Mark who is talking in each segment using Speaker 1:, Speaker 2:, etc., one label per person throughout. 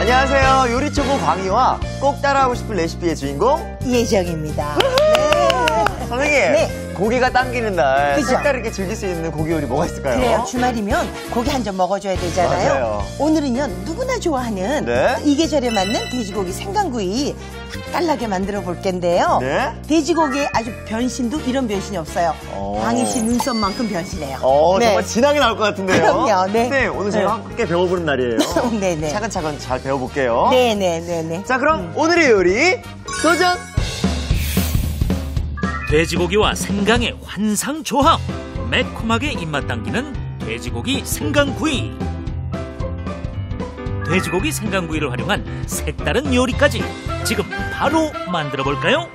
Speaker 1: 안녕하세요. 요리초보 광희와 꼭 따라하고 싶은 레시피의 주인공
Speaker 2: 이혜정입니다.
Speaker 1: 선생님,
Speaker 2: 네.
Speaker 1: 고기가 당기는 날
Speaker 2: 그죠?
Speaker 1: 색다르게 즐길 수 있는 고기 요리 뭐가 있을까요?
Speaker 2: 그래요. 주말이면 고기 한 점 먹어줘야 되잖아요.
Speaker 1: 맞아요.
Speaker 2: 오늘은요, 누구나 좋아하는
Speaker 1: 네.
Speaker 2: 이 계절에 맞는 돼지고기 생강구이 맛깔나게 만들어 볼 텐데요.
Speaker 1: 네.
Speaker 2: 돼지고기의 아주 변신도 이런 변신이 없어요. 광희 씨 눈썹만큼 변신해요.
Speaker 1: 정말 진하게 나올 것 같은데요.
Speaker 2: 그럼요. 네.
Speaker 1: 네, 오늘 제가 함께 배워보는 날이에요.
Speaker 2: 네네.
Speaker 1: 차근차근 잘 배워볼게요.
Speaker 2: 네네네네.
Speaker 1: 자, 그럼 오늘의 요리 도전!
Speaker 3: 돼지고기와 생강의 환상 조합, 매콤하게 입맛 당기는 돼지고기 생강구이. 돼지고기 생강구이를 활용한 색다른 요리까지 지금 바로 만들어 볼까요?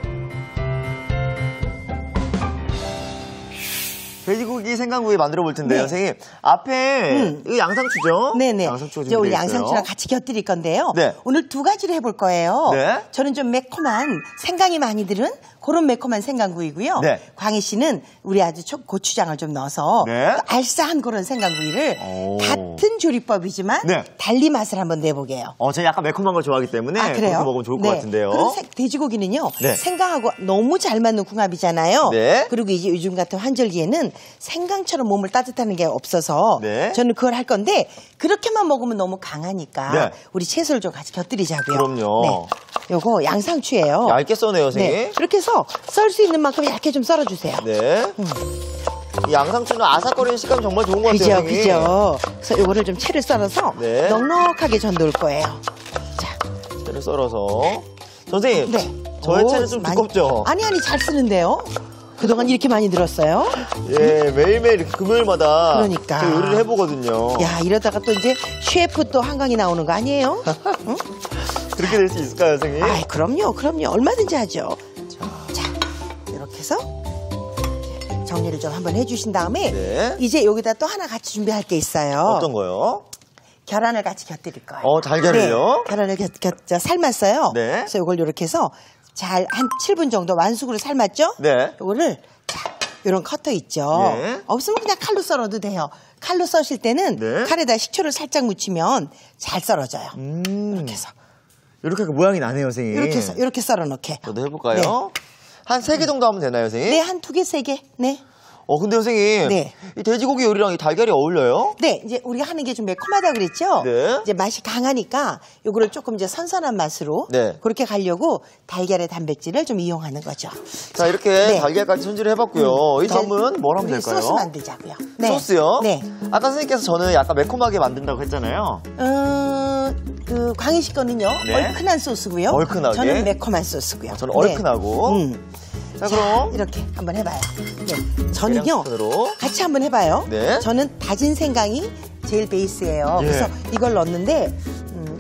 Speaker 1: 돼지고기 생강구이 만들어 볼 텐데요,
Speaker 2: 네.
Speaker 1: 선생님. 앞에 이거 양상추죠?
Speaker 2: 네네.
Speaker 1: 양상추가
Speaker 2: 이제 오늘
Speaker 1: 준비되어 있어요.
Speaker 2: 양상추랑 같이 곁들일 건데요.
Speaker 1: 네.
Speaker 2: 오늘 두 가지를 해볼 거예요.
Speaker 1: 네.
Speaker 2: 저는 좀 매콤한 생강이 많이 들은 그런 매콤한 생강구이고요.
Speaker 1: 네.
Speaker 2: 광희 씨는 우리 아주 고추장을 좀 넣어서
Speaker 1: 네.
Speaker 2: 그 알싸한 그런 생강구이를
Speaker 1: 오.
Speaker 2: 같은 조리법이지만
Speaker 1: 네.
Speaker 2: 달리 맛을 한번 내보게요.
Speaker 1: 제가 약간 매콤한 걸 좋아하기 때문에
Speaker 2: 아, 그래요?
Speaker 1: 그렇게 먹으면 좋을 것 같은데요.
Speaker 2: 그럼 돼지고기는요,
Speaker 1: 네.
Speaker 2: 생강하고 너무 잘 맞는 궁합이잖아요.
Speaker 1: 네.
Speaker 2: 그리고 이제 요즘 같은 환절기에는 생강처럼 몸을 따뜻하는 게 없어서
Speaker 1: 네.
Speaker 2: 저는 그걸 할 건데 그렇게만 먹으면 너무 강하니까
Speaker 1: 네.
Speaker 2: 우리 채소를 좀 같이 곁들이자고요.
Speaker 1: 그럼요.
Speaker 2: 네. 요거 양상추예요.
Speaker 1: 얇게 써네요, 선생님.
Speaker 2: 네. 이렇게 해서 썰 수 있는 만큼 얇게 좀 썰어주세요.
Speaker 1: 네. 이 양상추는 아삭거리는 식감이 정말 좋은 것 같아요,
Speaker 2: 그죠,
Speaker 1: 선생님.
Speaker 2: 그죠. 그래서 요거를 좀 채를 썰어서
Speaker 1: 네.
Speaker 2: 넉넉하게 전놓을 거예요. 자,
Speaker 1: 채를 썰어서. 선생님,
Speaker 2: 네.
Speaker 1: 저의
Speaker 2: 오,
Speaker 1: 채는 좀
Speaker 2: 많이-
Speaker 1: 두껍죠?
Speaker 2: 아니, 잘 쓰는데요. 그동안 이렇게 많이 들었어요?
Speaker 1: 예, 매일매일 이렇게 금요일마다
Speaker 2: 그러니까.
Speaker 1: 저 요리를 해보거든요.
Speaker 2: 야, 이러다가 또 이제 셰프 또 한강이 나오는 거 아니에요? 응?
Speaker 1: 그렇게 될 수 있을까요, 선생님?
Speaker 2: 아이, 그럼요. 얼마든지 하죠. 자, 이렇게 해서 정리를 좀 한번 해주신 다음에
Speaker 1: 네.
Speaker 2: 이제 여기다 또 하나 같이 준비할 게 있어요.
Speaker 1: 어떤 거요?
Speaker 2: 계란을 같이 곁들일 거예요.
Speaker 1: 달걀을요?
Speaker 2: 네, 계란을 삶았어요.
Speaker 1: 네.
Speaker 2: 그래서 이걸 이렇게 해서 잘 한 7분 정도 완숙으로 삶았죠?
Speaker 1: 네.
Speaker 2: 이거를 자, 이런 커터 있죠?
Speaker 1: 네.
Speaker 2: 없으면 그냥 칼로 썰어도 돼요. 칼로 써실 때는
Speaker 1: 네.
Speaker 2: 칼에다 식초를 살짝 묻히면 잘 썰어져요. 이렇게 해서
Speaker 1: 이렇게 모양이 나네요, 선생님.
Speaker 2: 이렇게 해서 이렇게 썰어 놓게.
Speaker 1: 저도 해볼까요? 한 3개 정도 하면 되나요, 선생님?
Speaker 2: 네, 한 2개, 3개. 네.
Speaker 1: 근데 선생님.
Speaker 2: 네.
Speaker 1: 이 돼지고기 요리랑 이 달걀이 어울려요?
Speaker 2: 네, 이제 우리가 하는 게 좀 매콤하다 그랬죠?
Speaker 1: 네.
Speaker 2: 이제 맛이 강하니까 요거를 조금 이제 선선한 맛으로
Speaker 1: 네.
Speaker 2: 그렇게 가려고 달걀의 단백질을 좀 이용하는 거죠.
Speaker 1: 자, 이렇게
Speaker 2: 네.
Speaker 1: 달걀까지 손질을 해봤고요. 이
Speaker 2: 이제
Speaker 1: 다음은 뭘 하면
Speaker 2: 우리
Speaker 1: 될까요?
Speaker 2: 소스 만들자고요. 네.
Speaker 1: 소스요?
Speaker 2: 네.
Speaker 1: 아까 선생님께서 저는 약간 매콤하게 만든다고 했잖아요.
Speaker 2: 그 광희 씨 거는요,
Speaker 1: 네.
Speaker 2: 얼큰한 소스고요.
Speaker 1: 얼큰하게.
Speaker 2: 저는 매콤한 소스고요.
Speaker 1: 저는 얼큰하고. 자, 그럼.
Speaker 2: 이렇게 한번 해봐요. 네. 저는요,
Speaker 1: 스푼으로.
Speaker 2: 같이 한번 해봐요.
Speaker 1: 네.
Speaker 2: 저는 다진 생강이 제일 베이스예요.
Speaker 1: 예.
Speaker 2: 그래서 이걸 넣었는데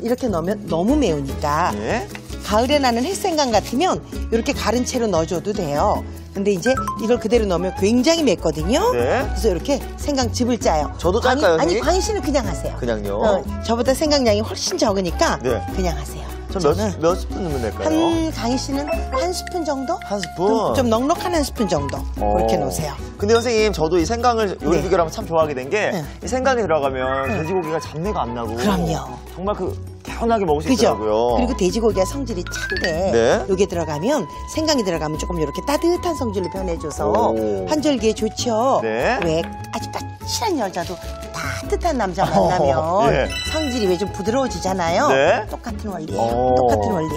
Speaker 2: 이렇게 넣으면 너무 매우니까
Speaker 1: 네.
Speaker 2: 가을에 나는 햇생강 같으면 이렇게 가른 채로 넣어줘도 돼요. 근데 이제 이걸 그대로 넣으면 굉장히 맵거든요.
Speaker 1: 네.
Speaker 2: 그래서 이렇게 생강즙을 짜요.
Speaker 1: 저도 짤까요,
Speaker 2: 아니,
Speaker 1: 선생님?
Speaker 2: 광희 씨는 그냥 하세요.
Speaker 1: 그냥요?
Speaker 2: 저보다 생강량이 훨씬 적으니까
Speaker 1: 네.
Speaker 2: 그냥 하세요.
Speaker 1: 전 몇 스푼 넣으면 될까요?
Speaker 2: 광희 씨는 한 스푼 정도?
Speaker 1: 한 스푼?
Speaker 2: 좀 넉넉한 한 스푼 정도. 그렇게 놓으세요.
Speaker 1: 근데 선생님, 저도 이 생강을 요리
Speaker 2: 네.
Speaker 1: 비결하면 참 좋아하게 된 게,
Speaker 2: 네.
Speaker 1: 이 생강이 들어가면 돼지고기가 잡내가 안 나고.
Speaker 2: 그럼요.
Speaker 1: 정말 개운하게 먹을 수
Speaker 2: 그죠?
Speaker 1: 있더라고요.
Speaker 2: 그리고 돼지고기가 성질이 찬데
Speaker 1: 네.
Speaker 2: 요게 들어가면 생강이 들어가면 조금 이렇게 따뜻한 성질로 변해줘서
Speaker 1: 오.
Speaker 2: 환절기에 좋죠.
Speaker 1: 네.
Speaker 2: 왜 아주 까칠한 여자도 따뜻한 남자 만나면
Speaker 1: 예.
Speaker 2: 성질이 왜 좀 부드러워지잖아요.
Speaker 1: 네.
Speaker 2: 똑같은 원리예요.
Speaker 1: 오.
Speaker 2: 똑같은 원리.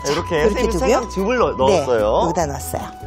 Speaker 1: 자, 이렇게
Speaker 2: 이렇게
Speaker 1: 선생님이
Speaker 2: 두고요.
Speaker 1: 생강즙을 넣었어요.
Speaker 2: 네, 여기다 넣었어요.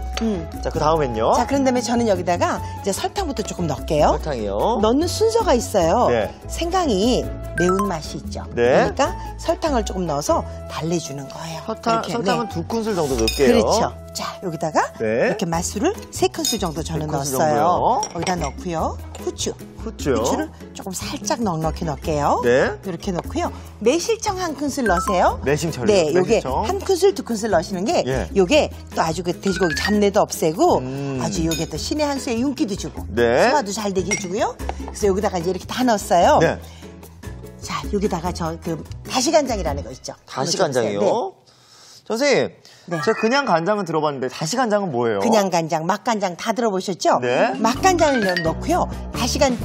Speaker 1: 자, 그 다음엔요?
Speaker 2: 자, 그런 다음에 저는 여기다가 이제 설탕부터 조금 넣을게요.
Speaker 1: 설탕이요.
Speaker 2: 넣는 순서가 있어요.
Speaker 1: 네.
Speaker 2: 생강이 매운 맛이 있죠.
Speaker 1: 네.
Speaker 2: 그러니까 설탕을 조금 넣어서 달래주는 거예요. 이렇게,
Speaker 1: 설탕은
Speaker 2: 네.
Speaker 1: 2큰술 정도 넣을게요.
Speaker 2: 그렇죠. 자, 여기다가
Speaker 1: 네.
Speaker 2: 이렇게 맛술을 3큰술 정도 저는
Speaker 1: 3큰술
Speaker 2: 넣었어요.
Speaker 1: 정도요.
Speaker 2: 여기다 넣고요. 후추.
Speaker 1: 후추요.
Speaker 2: 후추를 조금 살짝 넉넉히 넣을게요.
Speaker 1: 네.
Speaker 2: 이렇게 넣고요. 매실청 1큰술 넣으세요.
Speaker 1: 매실청이요?
Speaker 2: 네, 요게
Speaker 1: 매실청.
Speaker 2: 1큰술, 2큰술 넣으시는 게
Speaker 1: 예.
Speaker 2: 요게 또 아주 그 돼지고기 잡내도 없애고 아주 요게 또 신의 한 수의 윤기도 주고
Speaker 1: 네.
Speaker 2: 소화도 잘 되게 해주고요. 그래서 여기다가 이제 이렇게 다 넣었어요.
Speaker 1: 네.
Speaker 2: 자, 여기다가 다시간장이라는 거 있죠.
Speaker 1: 다시간장이요?
Speaker 2: 네.
Speaker 1: 선생님,
Speaker 2: 네.
Speaker 1: 제가 그냥 간장은 들어봤는데 다시 간장은 뭐예요?
Speaker 2: 그냥 간장, 맛간장 다 들어보셨죠?
Speaker 1: 네.
Speaker 2: 맛간장을 넣고요.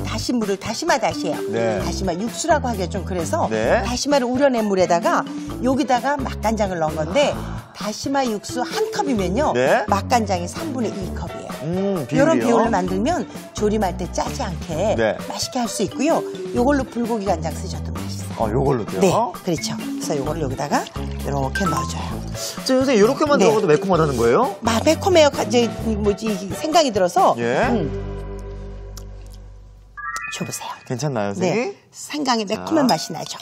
Speaker 2: 다시물을 다시마 다시예요.
Speaker 1: 네.
Speaker 2: 다시마 육수라고 하기가 좀 그래서
Speaker 1: 네.
Speaker 2: 다시마를 우려낸 물에다가 여기다가 맛간장을 넣은 건데 다시마 육수 한 컵이면요.
Speaker 1: 네.
Speaker 2: 맛간장이 3분의 1컵이에요.
Speaker 1: 비율이요?
Speaker 2: 이런 비율을 만들면 조림할 때 짜지 않게
Speaker 1: 네.
Speaker 2: 맛있게 할 수 있고요. 이걸로 불고기 간장 쓰셔도 맛있어요.
Speaker 1: 요걸로도요?
Speaker 2: 네, 그렇죠. 그래서 이거를 여기다가 이렇게 넣어줘요.
Speaker 1: 선생님, 이렇게만
Speaker 2: 네.
Speaker 1: 들어가도 매콤하다는 거예요?
Speaker 2: 매콤해요. 이제 생각이 들어서.
Speaker 1: 예.
Speaker 2: 줘보세요.
Speaker 1: 괜찮나요, 선생님?
Speaker 2: 네, 생강의 매콤한 맛이 나죠.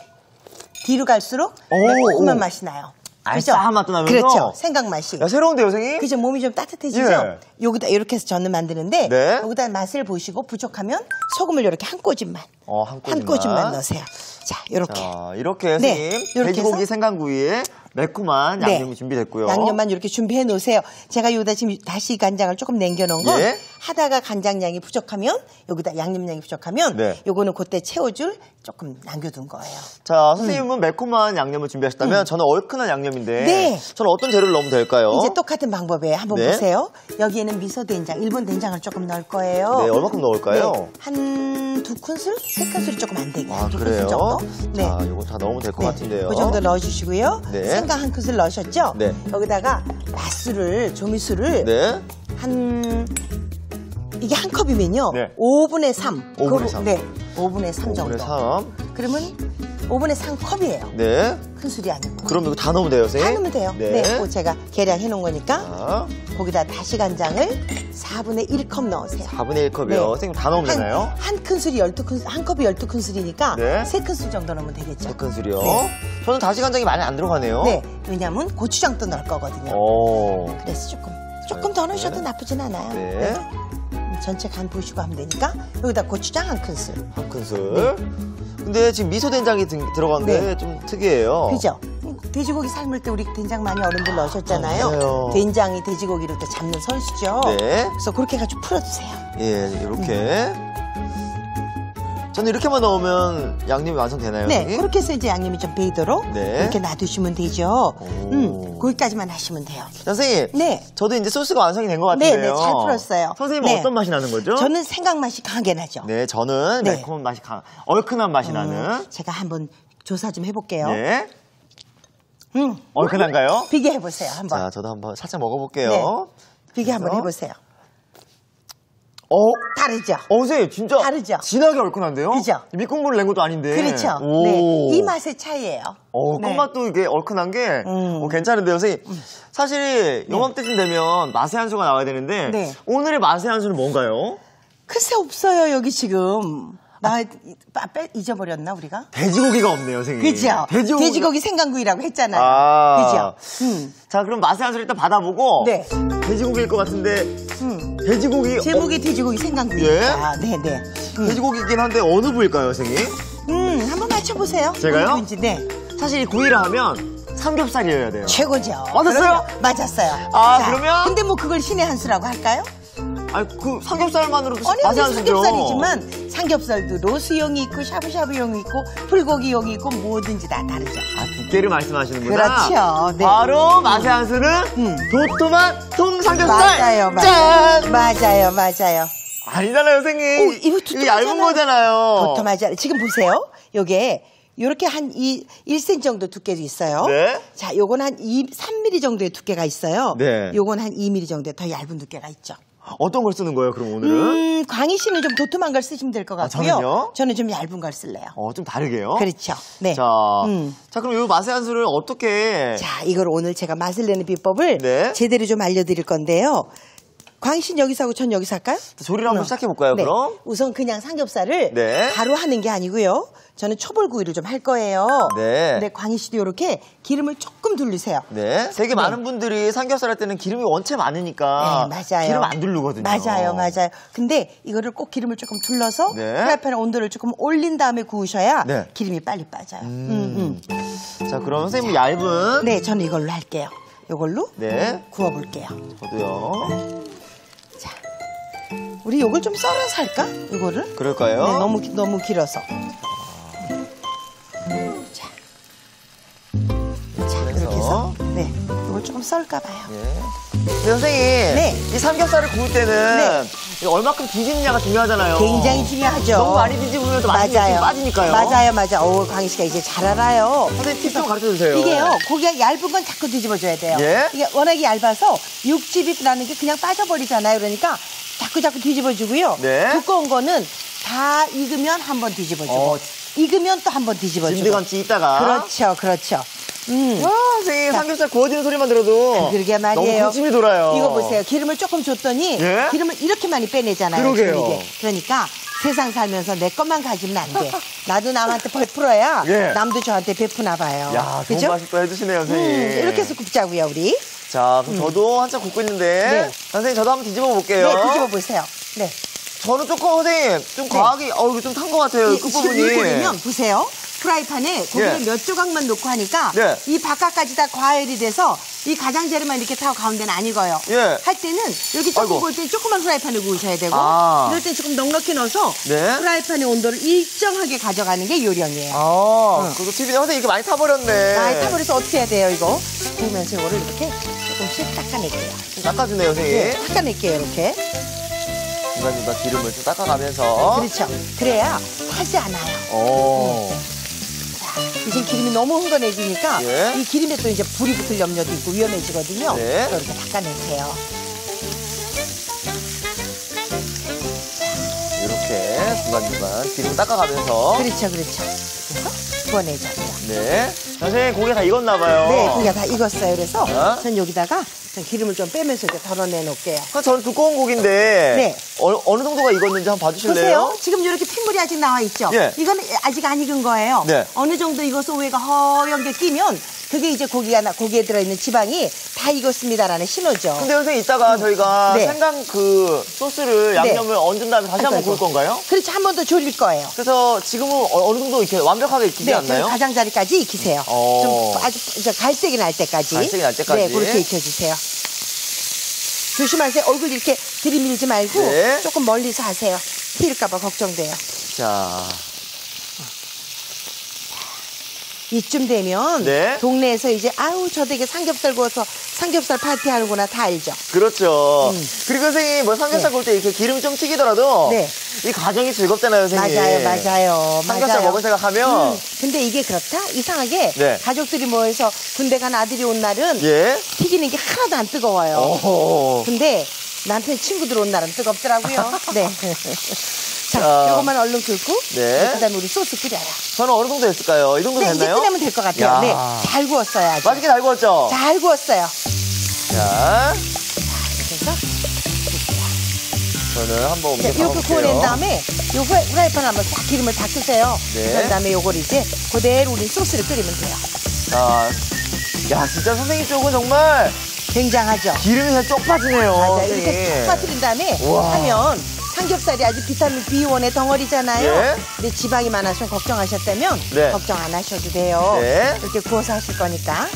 Speaker 2: 뒤로 갈수록
Speaker 1: 오,
Speaker 2: 매콤한
Speaker 1: 오.
Speaker 2: 맛이 나요.
Speaker 1: 알싸한 맛도 나면서?
Speaker 2: 그렇죠. 생강 맛이.
Speaker 1: 야, 새로운데요, 선생님?
Speaker 2: 그죠. 몸이 좀 따뜻해지죠.
Speaker 1: 예.
Speaker 2: 여기다 이렇게 해서 저는 만드는데
Speaker 1: 네.
Speaker 2: 여기다 맛을 보시고 부족하면 소금을 이렇게 한 꼬집만.
Speaker 1: 한 꼬집만.
Speaker 2: 넣으세요. 자, 이렇게.
Speaker 1: 자, 이렇게
Speaker 2: 네,
Speaker 1: 선생님,
Speaker 2: 이렇게
Speaker 1: 돼지고기
Speaker 2: 해서?
Speaker 1: 생강구이에 매콤한
Speaker 2: 네.
Speaker 1: 양념이 준비됐고요.
Speaker 2: 양념만 이렇게 준비해 놓으세요. 제가 여기다 지금 다시 간장을 조금 남겨놓은 건
Speaker 1: 예.
Speaker 2: 하다가 간장량이 부족하면 여기다 양념량이 부족하면
Speaker 1: 네.
Speaker 2: 요거는 그때 채워줄 조금 남겨둔 거예요.
Speaker 1: 자, 선생님은 매콤한 양념을 준비하셨다면 저는 얼큰한 양념인데
Speaker 2: 네.
Speaker 1: 저는 어떤 재료를 넣으면 될까요?
Speaker 2: 이제 똑같은 방법이에요. 한번
Speaker 1: 네.
Speaker 2: 보세요. 여기에는 미소된장, 일본 된장을 조금 넣을 거예요.
Speaker 1: 네, 얼마큼 넣을까요?
Speaker 2: 네, 한 2큰술? 3큰술이 조금 안 되게.
Speaker 1: 아,
Speaker 2: 2큰술
Speaker 1: 그래요?
Speaker 2: 정도? 네.
Speaker 1: 자, 이거 다 넣으면 될 것 같은데요.
Speaker 2: 그 정도 넣어주시고요.
Speaker 1: 네.
Speaker 2: 생강 한 큰술 넣으셨죠?
Speaker 1: 네.
Speaker 2: 여기다가 맛술을, 조미술을
Speaker 1: 네.
Speaker 2: 이게 한 컵이면요.
Speaker 1: 네.
Speaker 2: 5분의 3.
Speaker 1: 5분의 3.
Speaker 2: 네. 5분의 3 정도.
Speaker 1: 5분의 3.
Speaker 2: 그러면 5분의 3컵이에요.
Speaker 1: 네.
Speaker 2: 큰술이 아니고.
Speaker 1: 그럼 이거 다 넣으면 돼요,
Speaker 2: 다
Speaker 1: 선생님?
Speaker 2: 넣으면 돼요.
Speaker 1: 네.
Speaker 2: 네. 그거 제가 계량해 놓은 거니까.
Speaker 1: 자,
Speaker 2: 거기다 다시 간장을 4분의 1컵 넣으세요.
Speaker 1: 4분의 1컵이요.
Speaker 2: 네.
Speaker 1: 선생님 다 넣으면 되나요?
Speaker 2: 한 큰술이 12큰술, 한 컵이 12큰술이니까
Speaker 1: 네.
Speaker 2: 3큰술 정도 넣으면 되겠죠.
Speaker 1: 3큰술이요.
Speaker 2: 네.
Speaker 1: 저는 다시 간장이 많이 안 들어가네요.
Speaker 2: 네. 왜냐면 고추장도 넣을 거거든요.
Speaker 1: 오.
Speaker 2: 그래서 조금 더 넣으셔도 나쁘진 않아요.
Speaker 1: 네.
Speaker 2: 전체 간 보시고 하면 되니까 여기다 고추장 한 큰술.
Speaker 1: 한 큰술. 근데 지금 미소된장이 들어간 게
Speaker 2: 네.
Speaker 1: 좀 특이해요.
Speaker 2: 그죠? 돼지고기 삶을 때 우리 된장 많이 어른들 넣으셨잖아요.
Speaker 1: 맞아요.
Speaker 2: 된장이 돼지고기를 또 잡는 선수죠.
Speaker 1: 네.
Speaker 2: 그래서 그렇게 해가지고 풀어주세요.
Speaker 1: 예, 이렇게. 저는 이렇게만 넣으면 양념이 완성되나요?
Speaker 2: 네,
Speaker 1: 선생님?
Speaker 2: 그렇게 해서 이제 양념이 좀 배이도록
Speaker 1: 네.
Speaker 2: 이렇게 놔두시면 되죠.
Speaker 1: 오.
Speaker 2: 거기까지만 하시면 돼요.
Speaker 1: 선생님.
Speaker 2: 네.
Speaker 1: 저도 이제 소스가 완성이 된 것 같은데요.
Speaker 2: 네, 잘 풀었어요.
Speaker 1: 선생님은
Speaker 2: 네.
Speaker 1: 어떤 맛이 나는 거죠?
Speaker 2: 저는 생강 맛이 강하게 나죠.
Speaker 1: 네, 저는
Speaker 2: 네.
Speaker 1: 매콤한 맛이 얼큰한 맛이 나는.
Speaker 2: 제가 한번 조사 좀 해볼게요.
Speaker 1: 네. 얼큰한가요?
Speaker 2: 비교해보세요, 한번.
Speaker 1: 자, 저도 한번 살짝 먹어볼게요.
Speaker 2: 네. 비교 한번
Speaker 1: 그래서?
Speaker 2: 해보세요.
Speaker 1: 어,
Speaker 2: 다르죠?
Speaker 1: 선생님, 진짜.
Speaker 2: 다르죠?
Speaker 1: 진하게 얼큰한데요?
Speaker 2: 그죠?
Speaker 1: 밑국물을 낸 것도 아닌데.
Speaker 2: 그렇죠.
Speaker 1: 오.
Speaker 2: 네. 이 맛의 차이예요. 네.
Speaker 1: 꿀맛도 이게 얼큰한 게 괜찮은데요, 선생님. 사실 요맘때쯤 되면 맛의 한 수가 나와야 되는데
Speaker 2: 네.
Speaker 1: 오늘의 맛의 한 수는 뭔가요?
Speaker 2: 글쎄 없어요, 여기 지금. 잊어버렸나, 우리가?
Speaker 1: 돼지고기가 없네요, 선생님.
Speaker 2: 그죠? 돼지고기 생강구이라고 했잖아요.
Speaker 1: 아.
Speaker 2: 그죠?
Speaker 1: 자, 그럼 맛의 한 수를 일단 받아보고
Speaker 2: 네.
Speaker 1: 돼지고기일 것 같은데 돼지고기
Speaker 2: 제목이 돼지고기 생강구이.
Speaker 1: 예?
Speaker 2: 아, 네네.
Speaker 1: 돼지고기이긴 한데 어느 부위일까요, 선생님?
Speaker 2: 한번 맞춰보세요.
Speaker 1: 제가요?
Speaker 2: 어느 부위인지, 네.
Speaker 1: 사실 이 구이를 하면 삼겹살이어야 돼요.
Speaker 2: 최고죠.
Speaker 1: 맞았어요?
Speaker 2: 그럼요. 맞았어요.
Speaker 1: 아, 그러면?
Speaker 2: 근데 뭐 그걸 신의 한 수라고 할까요?
Speaker 1: 그 삼겹살만으로도
Speaker 2: 아니,
Speaker 1: 맛의 한 수죠.
Speaker 2: 삼겹살이지만 삼겹살도 로스용이 있고 샤브샤브용이 있고 불고기용이 있고 뭐든지 다 다르죠.
Speaker 1: 아, 두께를 말씀하시는구나.
Speaker 2: 그렇죠. 네.
Speaker 1: 바로 맛의 한 수는 도톰한 통삼겹살.
Speaker 2: 맞아요,
Speaker 1: 짠!
Speaker 2: 맞아요.
Speaker 1: 아니잖아요, 선생님.
Speaker 2: 오, 이거
Speaker 1: 이거 얇은 거잖아요.
Speaker 2: 도톰하지. 지금 보세요. 요게 요렇게 한 1cm 정도 두께도 있어요.
Speaker 1: 네.
Speaker 2: 자, 요건 한 3mm 정도의 두께가 있어요.
Speaker 1: 네.
Speaker 2: 요건 한 2mm 정도의 더 얇은 두께가 있죠.
Speaker 1: 어떤 걸 쓰는 거예요, 그럼 오늘은?
Speaker 2: 광희 씨는 좀 도톰한 걸 쓰시면 될 것 같고요.
Speaker 1: 저는요?
Speaker 2: 저는 좀 얇은 걸 쓸래요.
Speaker 1: 좀 다르게요.
Speaker 2: 그렇죠. 네.
Speaker 1: 자, 자, 그럼 이 맛의 한 수를 어떻게.
Speaker 2: 자, 이걸 오늘 제가 맛을 내는 비법을
Speaker 1: 네.
Speaker 2: 제대로 좀 알려드릴 건데요. 광희 씨는 여기서 하고 전 여기서 할까요?
Speaker 1: 조리를 한번 시작해볼까요,
Speaker 2: 네.
Speaker 1: 그럼?
Speaker 2: 우선 그냥 삼겹살을
Speaker 1: 네.
Speaker 2: 바로 하는 게 아니고요. 저는 초벌구이를 좀 할 거예요.
Speaker 1: 네.
Speaker 2: 근데 광희 씨도 이렇게 기름을 조금 두르세요.
Speaker 1: 네. 되게 많은 분들이 삼겹살 할 때는 기름이 원체 많으니까.
Speaker 2: 네, 맞아요.
Speaker 1: 기름 안 두르거든요.
Speaker 2: 맞아요. 근데 이거를 꼭 기름을 조금 둘러서
Speaker 1: 네.
Speaker 2: 프라이팬 온도를 조금 올린 다음에 구우셔야
Speaker 1: 네.
Speaker 2: 기름이 빨리 빠져요.
Speaker 1: 자, 그럼 선생님 얇은.
Speaker 2: 네, 저는 이걸로 할게요. 이걸로
Speaker 1: 네.
Speaker 2: 구워볼게요.
Speaker 1: 저도요.
Speaker 2: 자, 우리 요걸 좀 썰어서 할까? 이거를?
Speaker 1: 그럴까요?
Speaker 2: 네, 너무 길어서. 자, 이렇게 해서 네, 이걸 이걸 조금 썰까 봐요.
Speaker 1: 네, 선생님.
Speaker 2: 네.
Speaker 1: 이 삼겹살을 구울 때는
Speaker 2: 네.
Speaker 1: 이거 얼마큼 뒤집느냐가 중요하잖아요.
Speaker 2: 굉장히 중요하죠.
Speaker 1: 너무 많이 뒤집으면 또 많이 빠지니까요.
Speaker 2: 맞아요. 오, 강희 씨가 이제 잘 알아요.
Speaker 1: 선생님 팁 좀 가르쳐 주세요.
Speaker 2: 이게요, 고기가 얇은 건 자꾸 뒤집어줘야 돼요.
Speaker 1: 예?
Speaker 2: 이게 워낙에 얇아서 육즙이 나는 게 그냥 빠져버리잖아요. 그러니까 자꾸 뒤집어주고요.
Speaker 1: 네.
Speaker 2: 두꺼운 거는 다 익으면 한번 뒤집어주고, 익으면 또 한번 뒤집어주고.
Speaker 1: 진드감치 있다가.
Speaker 2: 그렇죠.
Speaker 1: 와, 선생님 삼겹살 구워지는 소리만 들어도
Speaker 2: 그러게 말이에요.
Speaker 1: 너무 군침이 돌아요.
Speaker 2: 이거 보세요. 기름을 조금 줬더니
Speaker 1: 예?
Speaker 2: 기름을 이렇게 많이 빼내잖아요.
Speaker 1: 그러게요.
Speaker 2: 지금 이게. 그러니까 세상 살면서 내 것만 가지면 안 돼. 나도 남한테 베풀어야
Speaker 1: 예.
Speaker 2: 남도 저한테 베푸나 봐요.
Speaker 1: 야, 좋은
Speaker 2: 그죠?
Speaker 1: 맛이 또 해주시네요, 선생님.
Speaker 2: 이렇게 해서 굽자고요, 우리.
Speaker 1: 자, 그럼 저도 한참 굽고 있는데
Speaker 2: 네.
Speaker 1: 선생님 저도 한번 뒤집어 볼게요.
Speaker 2: 네, 뒤집어 보세요. 네.
Speaker 1: 저는 조금 선생님 좀 과하게 이거 좀 탄 것 같아요.
Speaker 2: 지금
Speaker 1: 끝부분이.
Speaker 2: 이렇게 되면 보세요. 프라이팬에 고기를
Speaker 1: 예.
Speaker 2: 몇 조각만 넣고 하니까
Speaker 1: 네.
Speaker 2: 이 바깥까지 다 과열이 돼서 이 가장자리만 이렇게 타고 가운데는 안 익어요.
Speaker 1: 예.
Speaker 2: 할 때는 이렇게 조금
Speaker 1: 아이고.
Speaker 2: 구울 때는 조그만 프라이팬을 구우셔야 되고
Speaker 1: 아.
Speaker 2: 이럴 땐 조금 넉넉히 넣어서
Speaker 1: 네.
Speaker 2: 프라이팬의 온도를 일정하게 가져가는 게 요령이에요.
Speaker 1: 그리고 TV에 선생님 이렇게 많이 타버렸네.
Speaker 2: 타버려서 어떻게 해야 돼요, 이거? 구우면서 이거를 이렇게 조금씩 닦아낼게요.
Speaker 1: 좀 닦아주네요, 선생님.
Speaker 2: 네, 닦아낼게요, 이렇게.
Speaker 1: 중간중간 기름을 좀 닦아가면서.
Speaker 2: 그렇죠. 그래야 타지 않아요.
Speaker 1: 오.
Speaker 2: 이제 기름이 너무 흥건해지니까
Speaker 1: 예.
Speaker 2: 이 기름에 또 이제 불이 붙을 염려도 있고 위험해지거든요.
Speaker 1: 네.
Speaker 2: 이렇게 닦아내세요.
Speaker 1: 이렇게 중간중간 기름 닦아가면서.
Speaker 2: 그렇죠. 그래서 구워내자고요.
Speaker 1: 네. 선생님 고기가 다 익었나봐요.
Speaker 2: 네, 고기가 다 익었어요. 그래서
Speaker 1: 어?
Speaker 2: 전 여기다가 좀 기름을 좀 빼면서 이렇게 덜어내 놓을게요.
Speaker 1: 저는 두꺼운 고기인데
Speaker 2: 네.
Speaker 1: 어느 정도가 익었는지 한번 봐주실래요?
Speaker 2: 보세요. 지금 이렇게 핏물이 아직 나와 있죠?
Speaker 1: 예.
Speaker 2: 이건 아직 안 익은 거예요.
Speaker 1: 네.
Speaker 2: 어느 정도 익어서 위가 허연 게 끼면 그게 이제 고기에 들어있는 지방이 다 익었습니다라는 신호죠.
Speaker 1: 근데 선생님 이따가 저희가
Speaker 2: 네.
Speaker 1: 생강 그 소스를 양념을 얹은 다음에 다시 한번 구울 건가요?
Speaker 2: 그렇죠. 한 번 더 졸일 거예요.
Speaker 1: 그래서 지금은 어느 정도 이렇게 완벽하게 익히지
Speaker 2: 네,
Speaker 1: 않나요?
Speaker 2: 가장자리까지 익히세요. 좀 아주 이제 갈색이 날 때까지.
Speaker 1: 갈색이 날 때까지.
Speaker 2: 네, 그렇게 익혀주세요. 조심하세요. 얼굴 이렇게 들이밀지 말고
Speaker 1: 네.
Speaker 2: 조금 멀리서 하세요. 튀일까봐 걱정돼요.
Speaker 1: 자,
Speaker 2: 이쯤 되면
Speaker 1: 네.
Speaker 2: 동네에서 이제 아우 저 되게 삼겹살 구워서 삼겹살 파티하는구나 다 알죠.
Speaker 1: 그렇죠. 그리고 선생님 뭐 삼겹살
Speaker 2: 네.
Speaker 1: 구울 때 이렇게 기름 좀 튀기더라도
Speaker 2: 네.
Speaker 1: 이 과정이 즐겁잖아요, 선생님.
Speaker 2: 맞아요.
Speaker 1: 삼겹살 먹을 생각하면
Speaker 2: 근데 이게 그렇다? 이상하게
Speaker 1: 네.
Speaker 2: 가족들이 모여서 군대 간 아들이 온 날은
Speaker 1: 예.
Speaker 2: 튀기는 게 하나도 안 뜨거워요.
Speaker 1: 오.
Speaker 2: 근데 남편 친구들 온 날은 뜨겁더라고요. 네. 자, 요것만 얼른 긁고
Speaker 1: 네.
Speaker 2: 그다음에 우리 소스 끓여요.
Speaker 1: 저는 어느 정도 했을까요? 이 정도
Speaker 2: 네, 이제
Speaker 1: 됐나요?
Speaker 2: 끓이면 될 것 같아요.
Speaker 1: 야.
Speaker 2: 네, 잘 구웠어요. 아주.
Speaker 1: 맛있게 잘 구웠죠?
Speaker 2: 잘 구웠어요.
Speaker 1: 자,
Speaker 2: 그래서
Speaker 1: 저는 한번
Speaker 2: 이제
Speaker 1: 옮겨
Speaker 2: 이렇게 구워낸 다음에 요 프라이팬 한번 싹 기름을 닦으세요.
Speaker 1: 네.
Speaker 2: 그다음에 요걸 이제 그대로 우리 소스를 끓이면 돼요.
Speaker 1: 자, 야, 진짜 선생님 쪽은 정말
Speaker 2: 굉장하죠.
Speaker 1: 기름이 그냥 쪽 빠지네요.
Speaker 2: 맞아요.
Speaker 1: 선생님.
Speaker 2: 이렇게 싹 빠뜨린 다음에
Speaker 1: 우와.
Speaker 2: 하면 삼겹살이 아주 비타민 B1의 덩어리잖아요.
Speaker 1: 예.
Speaker 2: 근데 지방이 많아서 걱정하셨다면
Speaker 1: 네.
Speaker 2: 걱정 안 하셔도 돼요.
Speaker 1: 네.
Speaker 2: 이렇게 구워서 하실 거니까.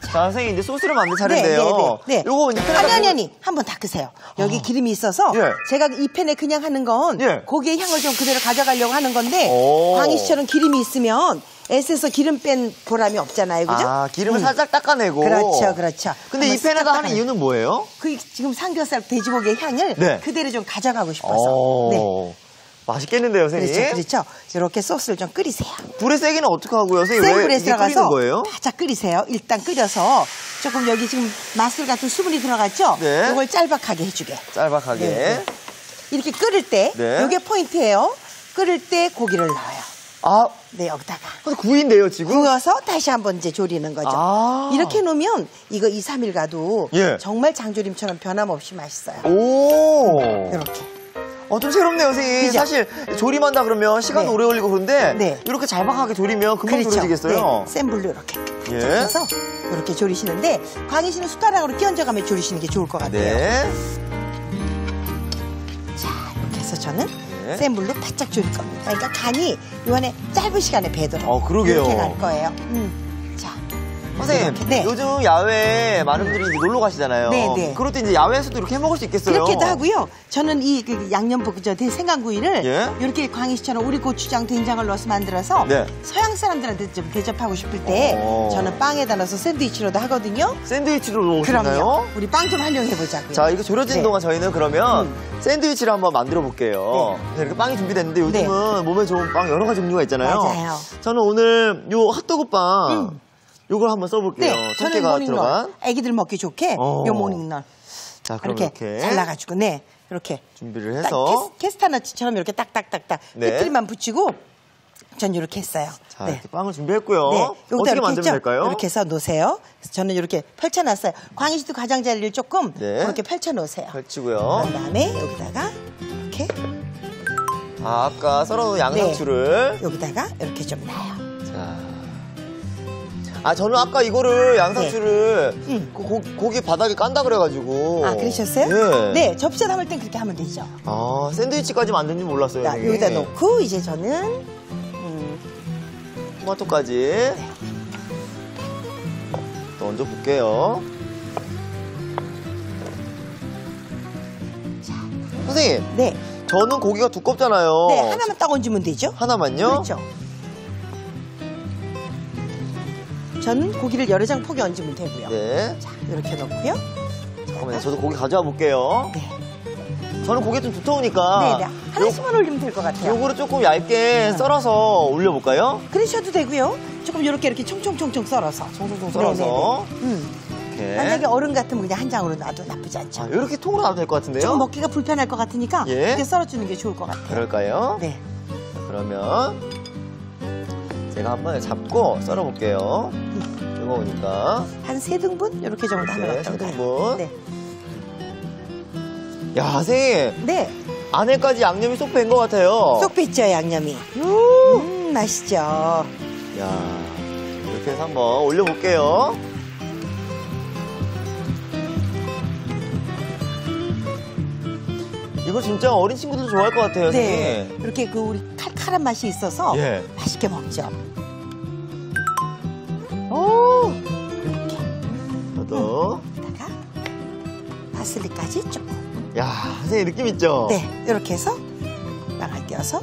Speaker 1: 자, 선생님 이제 소스를 만들 차례인데요.
Speaker 2: 네.
Speaker 1: 요거 이제 팬에다가
Speaker 2: 아니. 한번 닦으세요. 여기 기름이 있어서
Speaker 1: 예.
Speaker 2: 제가 이 팬에 그냥 하는 건
Speaker 1: 예.
Speaker 2: 고기의 향을 좀 그대로 가져가려고 하는 건데
Speaker 1: 오.
Speaker 2: 광희 씨처럼 기름이 있으면 애써서 기름 뺀 보람이 없잖아요. 그죠?
Speaker 1: 아, 기름을 살짝 닦아내고.
Speaker 2: 그렇죠.
Speaker 1: 근데 이
Speaker 2: 한번
Speaker 1: 팬에다 하는
Speaker 2: 닦아내요.
Speaker 1: 이유는 뭐예요?
Speaker 2: 그 지금 삼겹살 돼지고기의 향을
Speaker 1: 네.
Speaker 2: 그대로 좀 가져가고 싶어서.
Speaker 1: 오.
Speaker 2: 네.
Speaker 1: 맛있겠는데요, 선생님?
Speaker 2: 그렇죠. 이렇게 소스를 좀 끓이세요.
Speaker 1: 불의 세기는 어떻게 하고요? 선생님
Speaker 2: 센
Speaker 1: 왜
Speaker 2: 불에
Speaker 1: 이게
Speaker 2: 들어가서
Speaker 1: 끓이는 거예요?
Speaker 2: 바짝 끓이세요. 일단 끓여서 조금 여기 지금 맛술 같은 수분이 들어갔죠?
Speaker 1: 네.
Speaker 2: 이걸 짤박하게 해주게.
Speaker 1: 짤박하게.
Speaker 2: 네. 이렇게 끓일 때
Speaker 1: 네.
Speaker 2: 이게 포인트예요. 끓일 때 고기를 넣어요.
Speaker 1: 아,
Speaker 2: 네, 여기다가.
Speaker 1: 근데 구이인데요, 지금?
Speaker 2: 구워서 다시 한번 이제 조리는 거죠.
Speaker 1: 아.
Speaker 2: 이렇게 놓으면 이거 2, 3일 가도
Speaker 1: 예.
Speaker 2: 정말 장조림처럼 변함없이 맛있어요.
Speaker 1: 오.
Speaker 2: 이렇게.
Speaker 1: 좀 새롭네요, 선생님.
Speaker 2: 그죠?
Speaker 1: 사실 조림한다 그러면 시간
Speaker 2: 네.
Speaker 1: 오래 걸리고 그런데
Speaker 2: 네.
Speaker 1: 이렇게 잘박하게 조리면 금방 조려지겠어요.
Speaker 2: 네, 센 불로 이렇게
Speaker 1: 예.
Speaker 2: 해서 이렇게 조리시는데 광희 씨는 숟가락으로 끼얹어가며 조리시는 게 좋을 것 같아요.
Speaker 1: 네.
Speaker 2: 자, 이렇게 해서 저는
Speaker 1: 네.
Speaker 2: 센 불로 바짝 조릴 겁니다. 그러니까 간이 요 안에 짧은 시간에 배도록
Speaker 1: 그러게요.
Speaker 2: 이렇게 갈 거예요. 자,
Speaker 1: 선생님,
Speaker 2: 이렇게, 네.
Speaker 1: 요즘 야외에 많은 분들이 이제 놀러 가시잖아요.
Speaker 2: 네, 네.
Speaker 1: 그럴 때 이제 야외에서도 이렇게 해 먹을 수 있겠어요?
Speaker 2: 그렇게도 하고요. 저는 이 양념 생강구이를
Speaker 1: 예?
Speaker 2: 이렇게 광희 씨처럼 우리 고추장, 된장을 넣어서 만들어서
Speaker 1: 네.
Speaker 2: 서양 사람들한테 좀 대접하고 싶을 때 저는 빵에다 넣어서 샌드위치로도 하거든요.
Speaker 1: 샌드위치로 넣으시나요?
Speaker 2: 그럼요. 우리 빵 좀 활용해보자고요.
Speaker 1: 자, 이거 졸여지는
Speaker 2: 네.
Speaker 1: 동안 저희는 그러면 샌드위치를 한번 만들어 볼게요.
Speaker 2: 네.
Speaker 1: 이렇게 빵이 준비됐는데 요즘은 몸에 좋은 빵 여러 가지 종류가 있잖아요.
Speaker 2: 맞아요.
Speaker 1: 저는 오늘 요 핫도그 빵 요걸 한번 써볼게요.
Speaker 2: 네, 저는
Speaker 1: 참깨가
Speaker 2: 모닝롤.
Speaker 1: 들어간.
Speaker 2: 애기들 먹기 좋게 요 모닝롤.
Speaker 1: 자, 그럼
Speaker 2: 이렇게 잘라가지고, 네, 이렇게
Speaker 1: 준비를
Speaker 2: 딱
Speaker 1: 해서.
Speaker 2: 캐스타너츠처럼 이렇게 딱딱딱딱
Speaker 1: 네.
Speaker 2: 패트리만 붙이고 전 이렇게 했어요.
Speaker 1: 자,
Speaker 2: 네.
Speaker 1: 이렇게 빵을 준비했고요.
Speaker 2: 네.
Speaker 1: 어떻게
Speaker 2: 이렇게
Speaker 1: 만들면
Speaker 2: 있죠?
Speaker 1: 될까요?
Speaker 2: 이렇게 해서 놓으세요. 그래서 저는 이렇게 펼쳐놨어요. 광희 씨도 가장자리를 조금
Speaker 1: 네.
Speaker 2: 이렇게 펼쳐놓으세요.
Speaker 1: 펼치고요.
Speaker 2: 그런 다음에 여기다가 이렇게
Speaker 1: 아까 썰어놓은 양상추를.
Speaker 2: 여기다가 이렇게 좀 놔요.
Speaker 1: 자. 아, 저는 아까 이거를 양상추를 고기 바닥에 깐다 그래가지고.
Speaker 2: 아, 그러셨어요?
Speaker 1: 네.
Speaker 2: 네, 접시에 담을 땐 그렇게 하면 되죠.
Speaker 1: 아, 샌드위치까지 만드는지 몰랐어요.
Speaker 2: 자,
Speaker 1: 선생님.
Speaker 2: 여기다 놓고 이제 저는
Speaker 1: 토마토까지 또 얹어볼게요. 선생님,
Speaker 2: 네,
Speaker 1: 저는 고기가 두껍잖아요.
Speaker 2: 네 하나만 딱 얹으면 되죠.
Speaker 1: 하나만요?
Speaker 2: 그렇죠. 저는 고기를 여러 장 포개 얹으면 되고요.
Speaker 1: 네.
Speaker 2: 자, 이렇게 넣고요.
Speaker 1: 잠깐만요. 저도 고기 가져와 볼게요.
Speaker 2: 네.
Speaker 1: 저는 고기 좀 두터우니까.
Speaker 2: 네, 하나씩만 올리면 될 것 같아요.
Speaker 1: 요거를 조금 얇게 썰어서 올려볼까요?
Speaker 2: 그러셔도 되고요. 조금 이렇게 총총총총 썰어서.
Speaker 1: 총총총 썰어서. 이렇게.
Speaker 2: 만약에 어른 같으면 그냥 한 장으로 놔도 나쁘지 않죠.
Speaker 1: 아, 이렇게 통으로 놔도 될 것 같은데요?
Speaker 2: 좀 먹기가 불편할 것 같으니까
Speaker 1: 예.
Speaker 2: 이렇게 썰어주는 게 좋을 것 같아요.
Speaker 1: 그럴까요?
Speaker 2: 네.
Speaker 1: 그러면 제가 한번 잡고 썰어볼게요. 뜨거우니까.
Speaker 2: 한 3등분? 이렇게 정도 하면
Speaker 1: 네,
Speaker 2: 어떨까요?
Speaker 1: 3등분.
Speaker 2: 네.
Speaker 1: 야, 선생님.
Speaker 2: 네.
Speaker 1: 안에까지 양념이 쏙 밴 것 같아요.
Speaker 2: 쏙 뺐죠, 양념이. 맛있죠.
Speaker 1: 야, 이렇게 해서 한번 올려볼게요. 이거 진짜 어린 친구들도 좋아할 것 같아요,
Speaker 2: 네.
Speaker 1: 선생님.
Speaker 2: 이렇게 그 우리 칼칼한 맛이 있어서
Speaker 1: 예.
Speaker 2: 맛있게 먹죠.
Speaker 1: 오!
Speaker 2: 이렇게.
Speaker 1: 저도.
Speaker 2: 다가 파슬리까지 조금.
Speaker 1: 야, 선생님 느낌 있죠?
Speaker 2: 네. 이렇게 해서 빵을 껴서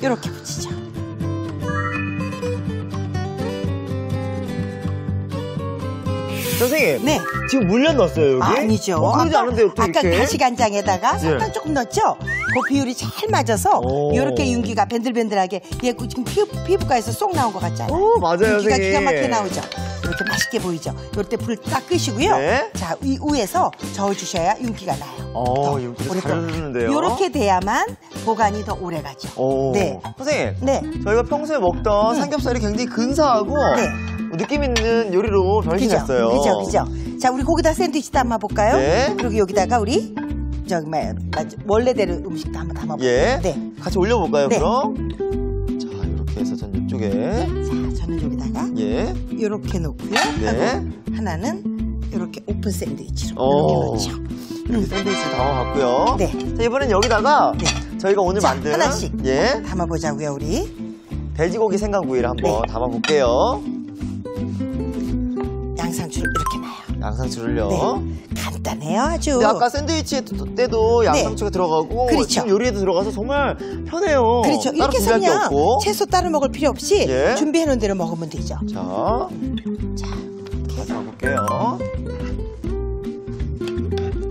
Speaker 2: 이렇게 붙이죠.
Speaker 1: 선생님.
Speaker 2: 네.
Speaker 1: 지금 물엿 넣었어요, 여기?
Speaker 2: 아니죠.
Speaker 1: 그러지 않은데요, 또
Speaker 2: 아까
Speaker 1: 이렇게?
Speaker 2: 가시간장에다가 설탕
Speaker 1: 예.
Speaker 2: 조금 넣었죠? 그 비율이 잘 맞아서
Speaker 1: 오.
Speaker 2: 이렇게 윤기가 밴들밴들하게 얘 지금 피부과에서 쏙 나온 것 같잖아요.
Speaker 1: 오, 맞아요,
Speaker 2: 윤기가
Speaker 1: 선생님.
Speaker 2: 기가 막히게 나오죠? 이렇게 맛있게 보이죠? 이럴 때 불 딱 끄시고요.
Speaker 1: 네.
Speaker 2: 자, 이 위에서 저어주셔야 윤기가 나요.
Speaker 1: 어, 윤기가 잘 흐르는데요.
Speaker 2: 이렇게 돼야만 보관이 더 오래 가죠.
Speaker 1: 오.
Speaker 2: 네.
Speaker 1: 선생님.
Speaker 2: 네.
Speaker 1: 저희가 평소에 먹던 삼겹살이 굉장히 근사하고
Speaker 2: 네.
Speaker 1: 느낌 있는 요리로 변신했어요.
Speaker 2: 그죠. 자, 우리 거기다 샌드위치 담아볼까요?
Speaker 1: 네.
Speaker 2: 그리고 여기다가 우리 원래대로 음식도 한번 담아볼게요.
Speaker 1: 예.
Speaker 2: 네.
Speaker 1: 같이 올려볼까요,
Speaker 2: 네.
Speaker 1: 그럼? 자, 이렇게 해서 전 이쪽에.
Speaker 2: 자, 저는 여기다가
Speaker 1: 예.
Speaker 2: 이렇게 놓고요.
Speaker 1: 네.
Speaker 2: 하고 하나는 이렇게 오픈 샌드위치로
Speaker 1: 오.
Speaker 2: 이렇게 놓죠.
Speaker 1: 이렇게 샌드위치 담아봤고요.
Speaker 2: 네.
Speaker 1: 자, 이번엔 여기다가
Speaker 2: 네.
Speaker 1: 저희가 오늘
Speaker 2: 자,
Speaker 1: 만든
Speaker 2: 하나씩
Speaker 1: 예.
Speaker 2: 담아보자고요, 우리.
Speaker 1: 돼지고기 생강구이를 한번
Speaker 2: 네.
Speaker 1: 담아볼게요.
Speaker 2: 양상추를 이렇게 놔요.
Speaker 1: 양상추를요.
Speaker 2: 네. 간단해요, 아주.
Speaker 1: 근데 아까 샌드위치 때도 양상추가 들어가고
Speaker 2: 그렇죠.
Speaker 1: 지금 요리에도 들어가서 정말 편해요.
Speaker 2: 그렇죠.
Speaker 1: 따로
Speaker 2: 이렇게 해서
Speaker 1: 준비할 게
Speaker 2: 그냥
Speaker 1: 없고.
Speaker 2: 채소 따로 먹을 필요 없이
Speaker 1: 예.
Speaker 2: 준비해놓은 대로 먹으면 되죠.
Speaker 1: 자, 가져볼게요.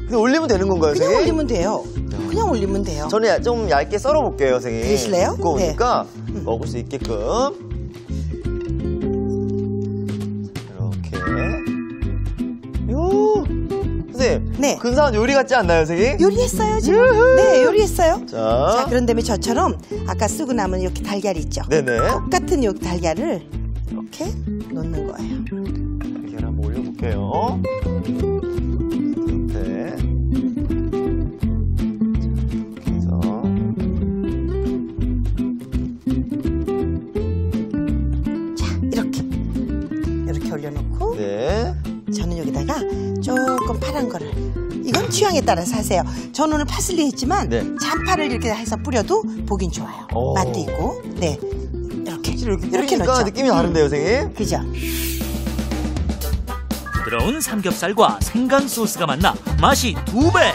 Speaker 1: 그냥 올리면 되는 건가요,
Speaker 2: 그냥
Speaker 1: 선생님?
Speaker 2: 올리면 돼요. 그냥 올리면 돼요.
Speaker 1: 저는 좀 얇게 썰어볼게요, 선생님.
Speaker 2: 그러실래요?
Speaker 1: 두꺼우니까 먹을 수 있게끔. 이렇게. 요. 선생님.
Speaker 2: 네.
Speaker 1: 근사한 요리 같지 않나요, 선생님?
Speaker 2: 요리했어요, 지금.
Speaker 1: 유후.
Speaker 2: 네, 요리했어요.
Speaker 1: 자.
Speaker 2: 그런 다음에 저처럼 아까 쓰고 남은 이렇게 달걀 있죠?
Speaker 1: 네네.
Speaker 2: 똑같은 요 달걀을 이렇게 놓는 거예요.
Speaker 1: 달걀 한번 올려볼게요. 이렇게.
Speaker 2: 이렇게 올려놓고
Speaker 1: 네.
Speaker 2: 저는 여기다가 조금 파란 거를 이건 취향에 따라서 하세요. 저는 오늘 파슬리 했지만
Speaker 1: 네.
Speaker 2: 잔파를 이렇게 해서 뿌려도 보긴 좋아요.
Speaker 1: 오.
Speaker 2: 맛도 있고. 네. 이렇게
Speaker 1: 이렇게 뿌리니까 느낌이 다른데요, 선생님?
Speaker 2: 그죠?
Speaker 3: 부드러운 삼겹살과 생강 소스가 만나 맛이 2배.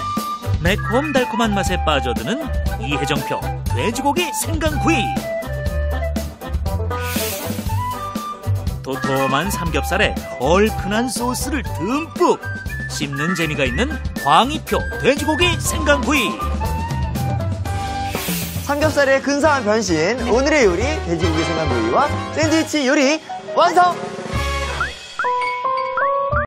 Speaker 3: 매콤달콤한 맛에 빠져드는 이혜정표 돼지고기 생강구이. 도톰한 삼겹살에 얼큰한 소스를 듬뿍. 씹는 재미가 있는 광희표 돼지고기 생강구이.
Speaker 1: 삼겹살의 근사한 변신, 오늘의 요리 돼지고기 생강구이와 샌드위치 요리 완성!